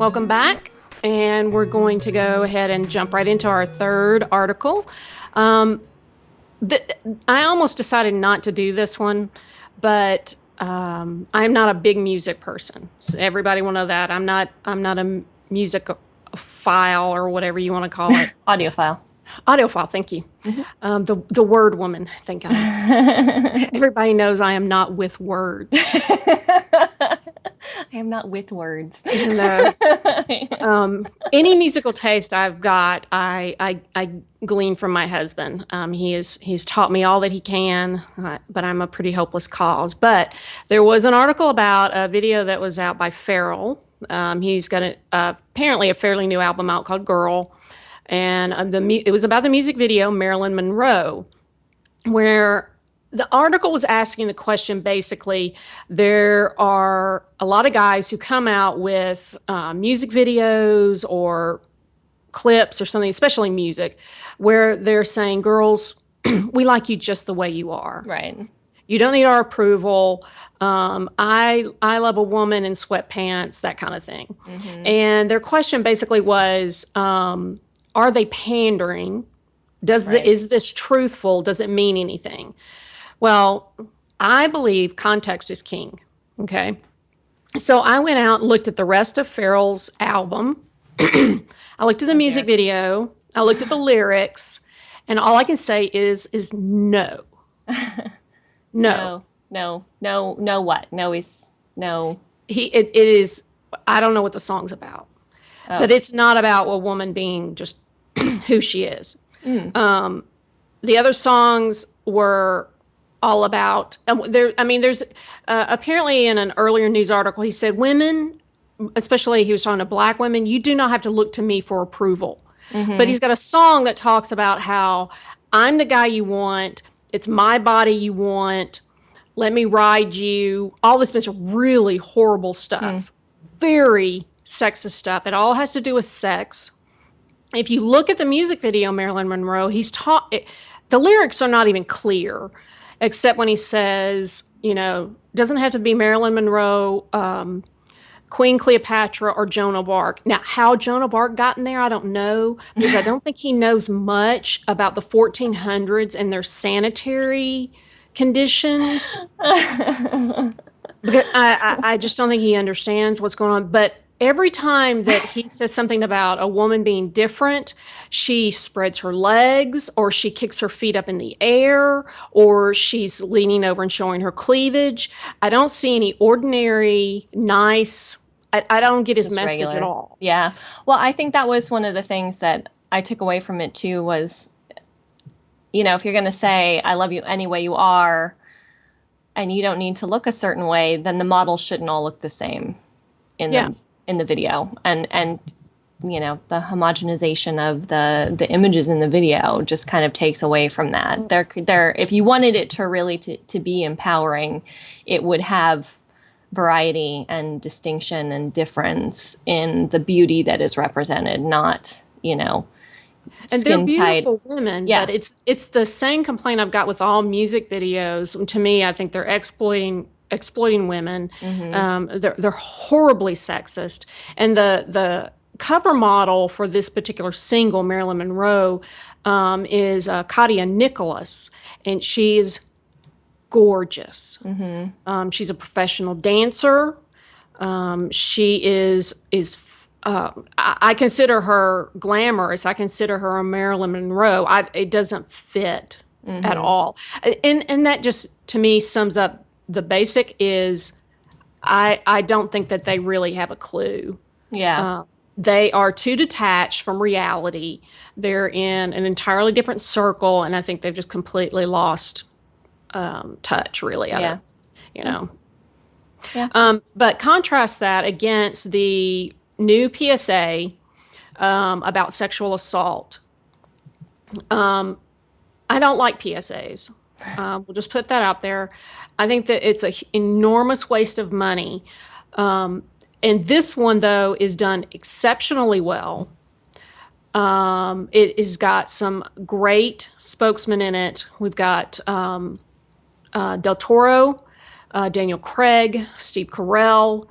Welcome back. And we're going to go ahead and jump right into our third article. Um, th- I almost decided not to do this one, but I'm not a big music person. So everybody will know that. I'm not a music file or whatever you want to call it. Audiophile. Audiophile, thank you. The word woman, thank God. Everybody knows I am not with words. I am not with words. No. Any musical taste I've got, I glean from my husband. He's taught me all that he can, but I'm a pretty hopeless cause. But there was an article about a video that was out by Farrell. He's got apparently a fairly new album out called Girl, and it was about the music video Marilyn Monroe, where the article was asking the question basically, there are a lot of guys who come out with music videos or clips or something, especially music, where they're saying, girls, we like you just the way you are. Right. You don't need our approval. I love a woman in sweatpants, that kind of thing. Mm-hmm. And their question basically was, are they pandering? Is this truthful? Does it mean anything? Well, I believe context is king. Okay. So I went out and looked at the rest of Farrell's album. I looked at the music video. I looked at the lyrics, and all I can say is no. No. No, what? No, no. It is, I don't know what the song's about. Oh. But it's not about a woman being just who she is. The other songs were all about there's apparently in an earlier news article he said women, especially he was talking to black women, you do not have to look to me for approval. But he's got a song that talks about how I'm the guy you want, it's my body you want, let me ride you, all this bunch of really horrible stuff, very sexist stuff. It all has to do with sex. If you look at the music video Marilyn Monroe, the lyrics are not even clear, except when he says, doesn't have to be Marilyn Monroe, Queen Cleopatra, or Joan of Arc. Now, how Joan of Arc got in there, I don't know, because I don't think he knows much about the 1400s and their sanitary conditions. Because I just don't think he understands what's going on. But every time that he says something about a woman being different, she spreads her legs, or she kicks her feet up in the air, or she's leaning over and showing her cleavage. I don't see any ordinary, nice, I don't get his just message regular. At all. Yeah. Well, I think that was one of the things that I took away from it too was, if you're going to say, I love you any way you are, and you don't need to look a certain way, then the models shouldn't all look the same in the video, and the homogenization of the images in the video just kind of takes away from that. There if you wanted it to really to be empowering, it would have variety and distinction and difference in the beauty that is represented, not and they're beautiful women. Yeah, but it's the same complaint I've got with all music videos. To me, I think they're exploiting women. They're horribly sexist. And the cover model for this particular single, Marilyn Monroe, is Katia Nicholas, and she is gorgeous. She's a professional dancer. She is I consider her glamorous. I consider her a Marilyn Monroe. It doesn't fit at all. And that just, to me, sums up the basic is I don't think that they really have a clue. Yeah. They are too detached from reality. They're in an entirely different circle, and I think they've just completely lost touch, really. Yeah. Yeah. But contrast that against the new PSA about sexual assault. I don't like PSAs. We'll just put that out there. I think that it's an enormous waste of money. And this one, though, is done exceptionally well. It has got some great spokesmen in it. We've got Del Toro, Daniel Craig, Steve Carell,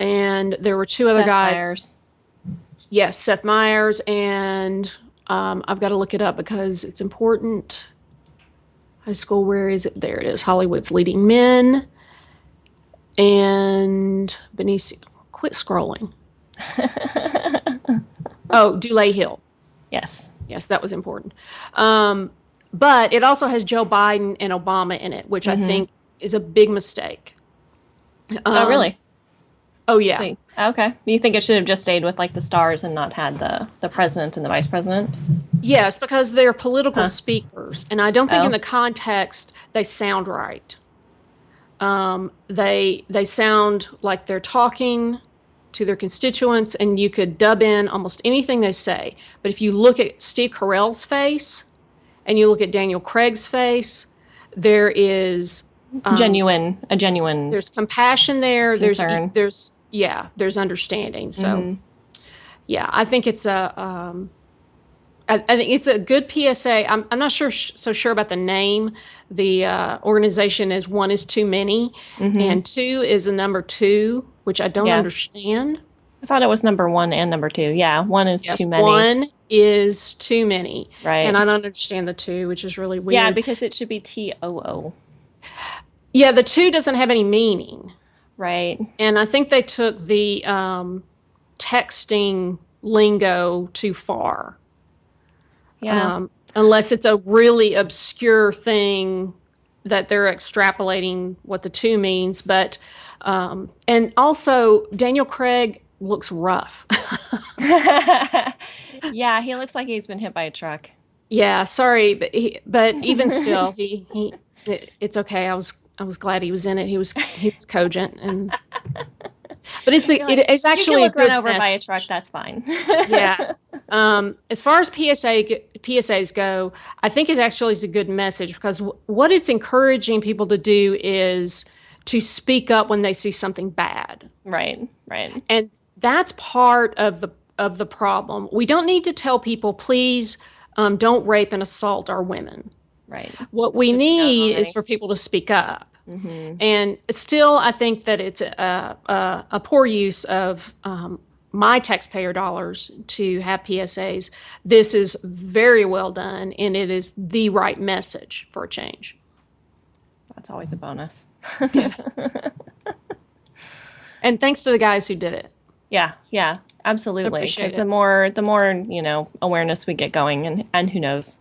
and there were two other Seth guys. Meyers. Yes, Seth Meyers, and I've got to look it up because it's important. High school, where is it? There it is. Hollywood's Leading Men, and Benicio. Quit scrolling. Oh, Dulé Hill. Yes. Yes, that was important. But it also has Joe Biden and Obama in it, which I think is a big mistake. Oh, really? Oh, yeah. See. Okay. You think it should have just stayed with like the stars and not had the president and the vice president? Yes, because they're political speakers, and I don't think in Oh. the context they sound right. They sound like they're talking to their constituents, and you could dub in almost anything they say. But if you look at Steve Carell's face and you look at Daniel Craig's face, there is A genuine there's compassion there. concern. There's understanding. So yeah, I think it's I think it's a good PSA. I'm not so sure about the name. The organization is One is Too Many, and two is a number two, which I don't Yeah. understand. I thought it was number 1 and number 2. Yeah, 1 is Yes, too many. one is too many, Right. and I don't understand the two, which is really weird. Yeah, because it should be TOO. Yeah, the two doesn't have any meaning, Right. and I think they took the texting lingo too far. Yeah. Unless it's a really obscure thing that they're extrapolating what the two means. But, and also Daniel Craig looks rough. Yeah, he looks like he's been hit by a truck. Yeah, sorry, but even still, it's okay. I was glad he was in it. He was cogent, but it's You actually can a look good run over by a message. truck, that's fine. Yeah. As far as PSAs go, I think it actually is a good message because what it's encouraging people to do is to speak up when they see something bad. Right. And that's part of the problem. We don't need to tell people, please, don't rape and assault our women. Right. What we known need is already. for people to speak up. And still, I think that it's a poor use of my taxpayer dollars to have PSAs. This is very well done, and it is the right message for a change. That's always a bonus. And thanks to the guys who did it. Yeah, absolutely. Appreciate Because it. the more awareness we get going, and who knows,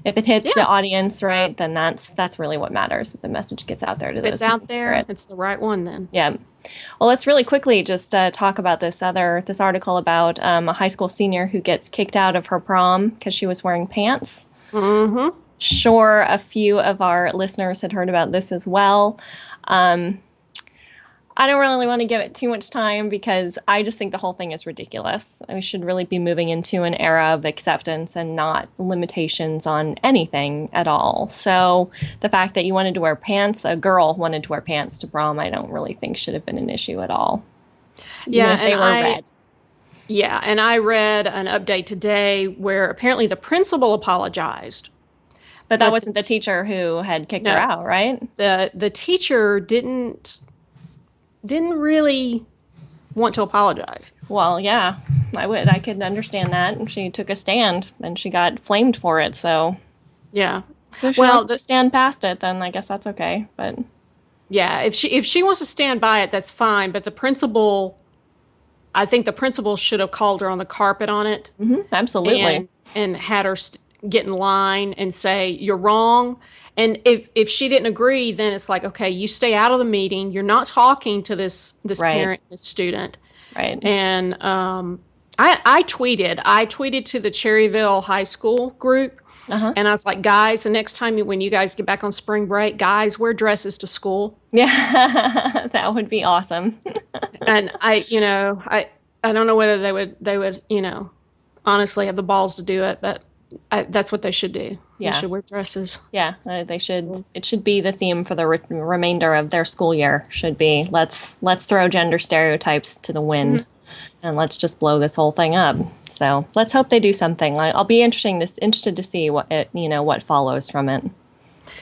if it hits the audience right, then that's really what matters. If the message gets out there to If those it's who out can hear there, it. it's the right one then. Yeah. Well, let's really quickly just talk about this article about a high school senior who gets kicked out of her prom because she was wearing pants. Mm-hmm. Sure, a few of our listeners had heard about this as well. I don't really want to give it too much time because I just think the whole thing is ridiculous. We should really be moving into an era of acceptance and not limitations on anything at all. So the fact that you wanted to wear pants, a girl wanted to wear pants to prom, I don't really think should have been an issue at all. Yeah, Even if they were red. Yeah, and I read an update today where apparently the principal apologized. But that wasn't the teacher who had kicked her No. out, right? The teacher didn't really want to apologize. Well, yeah, I could understand that. And she took a stand and she got flamed for it. So Yeah. if she wants to stand past it, then I guess that's okay. But Yeah, if she wants to stand by it, that's fine. But I think the principal should have called her on the carpet on it absolutely. and had her get in line and say, you're wrong. And if she didn't agree, then it's like, okay, you stay out of the meeting. You're not talking to this Right. parent, this student. Right. And I tweeted to the Cherryville High School group. And I was like, guys, the next time when you guys get back on spring break, guys, wear dresses to school. Yeah, that would be awesome. And I don't know whether they would, honestly have the balls to do it, but that's what they should do. Yeah. They should wear dresses. Yeah, they should. It should be the theme for the remainder of their school year. Should be let's throw gender stereotypes to the wind, and let's just blow this whole thing up. So let's hope they do something. I'll be interested to see what follows from it.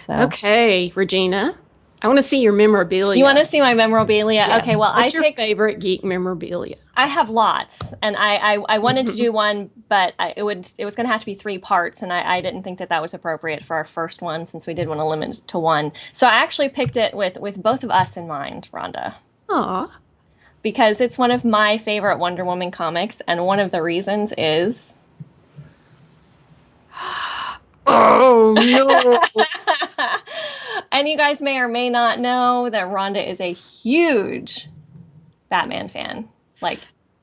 So Okay, Regina. I want to see your memorabilia. You want to see my memorabilia? Yes. Okay, well, what's your favorite geek memorabilia? I have lots, and I wanted to do one, but it was going to have to be 3 parts, and I didn't think that was appropriate for our first one since we did want to limit it to one. So I actually picked it with both of us in mind, Rhonda. Aw. Because it's one of my favorite Wonder Woman comics, and one of the reasons is... Oh, no. And you guys may or may not know that Rhonda is a huge Batman fan. Like,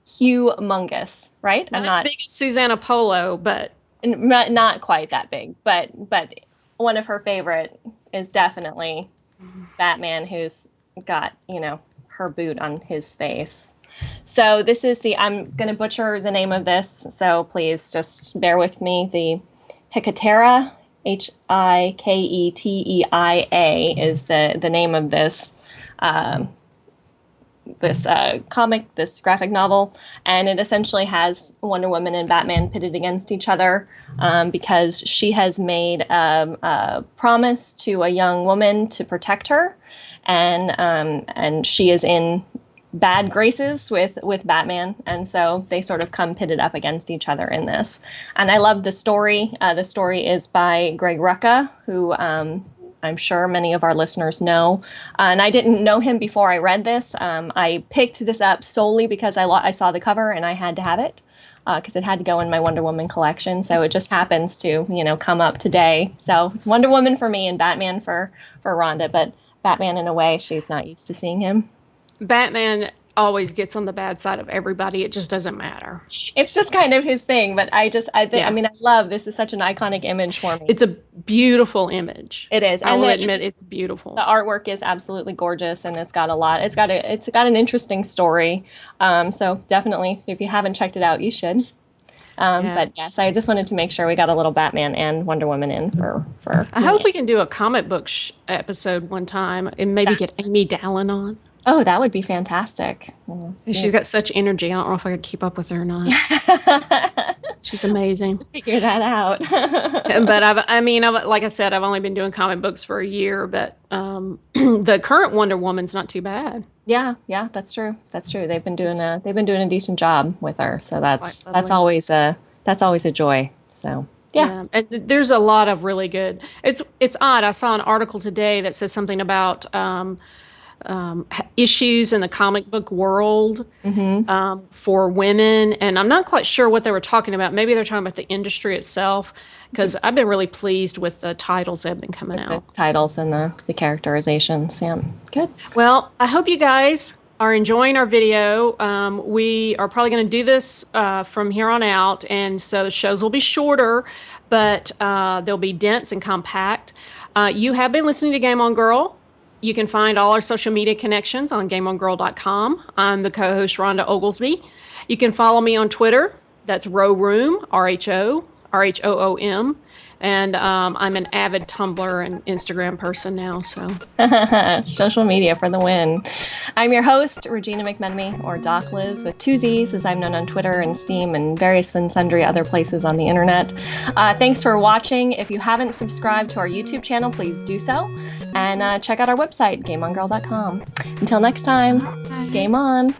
humongous, right? Not as big as Susanna Polo, but... Not quite that big, but one of her favorite is definitely Batman, who's got, her boot on his face. So this is I'm going to butcher the name of this, so please just bear with me. The Hiketera, Hiketeia is the name of this comic, this graphic novel, and it essentially has Wonder Woman and Batman pitted against each other because she has made a promise to a young woman to protect her, and she is in bad graces with Batman, and so they sort of come pitted up against each other in this. And I love the story. The story is by Greg Rucka, who I'm sure many of our listeners know. And I didn't know him before I read this. I picked this up solely because I saw the cover and I had to have it because it had to go in my Wonder Woman collection. So it just happens to, come up today. So it's Wonder Woman for me and Batman for Rhonda. But Batman, in a way, she's not used to seeing him. Batman always gets on the bad side of everybody. It just doesn't matter. It's just kind of his thing. But I love this. Is such an iconic image for me. It's a beautiful image. It is. I will admit it's beautiful. The artwork is absolutely gorgeous, and it's got a lot. It's got an interesting story. So definitely, if you haven't checked it out, you should. But yes, I just wanted to make sure we got a little Batman and Wonder Woman in for I hope we can do a comic book episode one time and maybe get Amy Dallin on. Oh, that would be fantastic. She's got such energy. I don't know if I could keep up with her or not. She's amazing. Figure that out. But like I said, I've only been doing comic books for a year, but the current Wonder Woman's not too bad. Yeah, that's true. That's true. They've been doing a decent job with her, so that's always a joy. So yeah. And there's a lot of really good. It's odd. I saw an article today that says something about issues in the comic book world for women, and I'm not quite sure what they were talking about. Maybe they're talking about the industry itself, because I've been really pleased with the titles that have been coming out. The titles and the characterizations. Yeah, good. Well, I hope you guys are enjoying our video. We are probably going to do this from here on out, and so the shows will be shorter, but they'll be dense and compact. You have been listening to Game On Girl. You can find all our social media connections on GameOnGirl.com. I'm the co-host, Rhonda Oglesby. You can follow me on Twitter. That's Room, RHOOM. And I'm an avid Tumblr and Instagram person now. So social media for the win. I'm your host, Regina McMenemy, or Doc Liz, with 2 Z's, as I'm known on Twitter and Steam and various and sundry other places on the internet. Thanks for watching. If you haven't subscribed to our YouTube channel, please do so. And check out our website, GameOnGirl.com. Until next time, Game on.